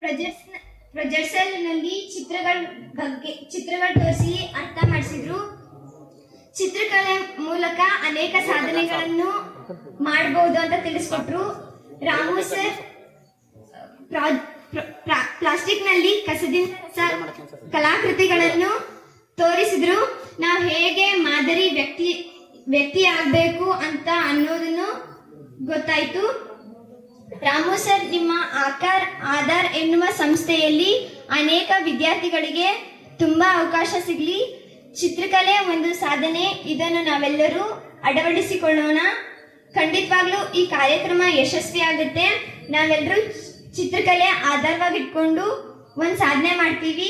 Projector ನಲ್ಲಿ ಚಿತ್ರಗಳ ತೋರಿಸಿ ಅರ್ಥ ಮಾಡಿಸಿದ್ರು. ಚಿತ್ರಕಲೆ ಮೂಲಕ ಅನೇಕ ಸಾಧನೆಗಳನ್ನು ಮಾಡಬಹುದು ಅಂತ ತಿಳಿಸ್ಕೊಟ್ರು. ರಾಮು ಸರ್ ಪ್ಲಾಸ್ಟಿಕ್ ನಲ್ಲಿ ಕಸದಿಂದ ಕಲಾಕೃತಿಗಳನ್ನು ತೋರಿಸಿದ್ರು. ನಾವು ಹೇಗೆ ಮಾದರಿ ವ್ಯಕ್ತಿ ಆಗಬೇಕು ಅಂತ ಅನ್ನೋದನ್ನು ಗೊತ್ತಾಯ್ತು. ರಾಮು ಸರ್, ನಿಮ್ಮ ಆಧಾರ್ ಎನ್ನುವ ಸಂಸ್ಥೆಯಲ್ಲಿ ಅನೇಕ ವಿದ್ಯಾರ್ಥಿಗಳಿಗೆ ತುಂಬಾ ಅವಕಾಶ ಸಿಗಲಿ. ಚಿತ್ರಕಲೆ ಒಂದು ಸಾಧನೆ, ಇದನ್ನು ನಾವೆಲ್ಲರೂ ಅಳವಡಿಸಿಕೊಳ್ಳೋಣ. ಖಂಡಿತವಾಗ್ಲೂ ಈ ಕಾರ್ಯಕ್ರಮ ಯಶಸ್ವಿ ಆಗುತ್ತೆ. ನಾವೆಲ್ಲರೂ ಚಿತ್ರಕಲೆ ಆಧಾರವಾಗಿ ಇಟ್ಕೊಂಡು ಒಂದು ಸಾಧನೆ ಮಾಡ್ತೀವಿ.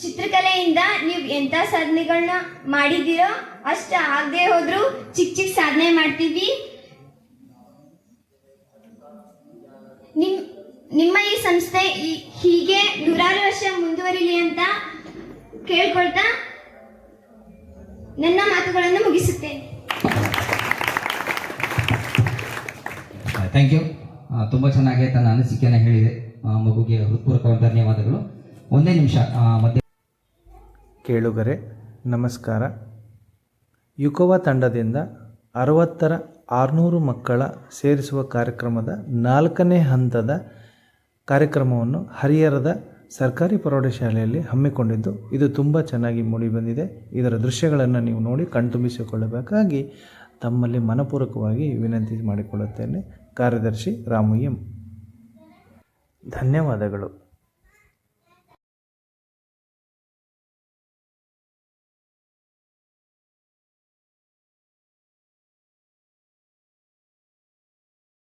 ಚಿತ್ರಕಲೆಯಿಂದ ನೀವು ಎಂಥ ಸಾಧನೆಗಳನ್ನ ಮಾಡಿದ್ದೀರೋ ಅಷ್ಟು ಆಗದೆ ಹೋದ್ರು ಚಿಕ್ಕ ಸಾಧನೆ ಮಾಡ್ತೀವಿ. ನಿಮ್ಮ ಈ ಸಂಸ್ಥೆ ಹೀಗೆ ನೂರಾರು ವರ್ಷ ಮುಂದುವರಿಲಿ ಅಂತ ಕೇಳ್ಕೊಳ್ತಾ ನನ್ನ ಮಾತುಗಳನ್ನು ಮುಗಿಸುತ್ತೇನೆ. Thank you. ತುಂಬ ಚೆನ್ನಾಗಿ ತನ್ನ ಅನಿಸಿಕೆಯನ್ನು ಹೇಳಿದೆ. ಮಗುಗೆ ಹೃತ್ಪೂರ್ವಕವಾದ ಧನ್ಯವಾದಗಳು. ಒಂದೇ ನಿಮಿಷ ಮಧ್ಯೆ ಕೇಳುಗರೆ ನಮಸ್ಕಾರ. ಯುಕೋವಾ ತಂಡದಿಂದ 60 ಮಕ್ಕಳ ಸೇರಿಸುವ ಕಾರ್ಯಕ್ರಮದ 4ನೇ ಹಂತದ ಕಾರ್ಯಕ್ರಮವನ್ನು ಹರಿಹರದ ಸರ್ಕಾರಿ ಪ್ರೌಢಶಾಲೆಯಲ್ಲಿ ಹಮ್ಮಿಕೊಂಡಿದ್ದು, ಇದು ತುಂಬ ಚೆನ್ನಾಗಿ ಮೂಡಿಬಂದಿದೆ. ಇದರ ದೃಶ್ಯಗಳನ್ನು ನೀವು ನೋಡಿ ಕಣ್ತುಂಬಿಸಿಕೊಳ್ಳಬೇಕಾಗಿ ತಮ್ಮಲ್ಲಿ ಮನಪೂರ್ವಕವಾಗಿ ವಿನಂತಿ ಮಾಡಿಕೊಳ್ಳುತ್ತೇನೆ. ಕಾರ್ಯದರ್ಶಿ ರಾಮು ಎಂ. ಧನ್ಯವಾದಗಳು.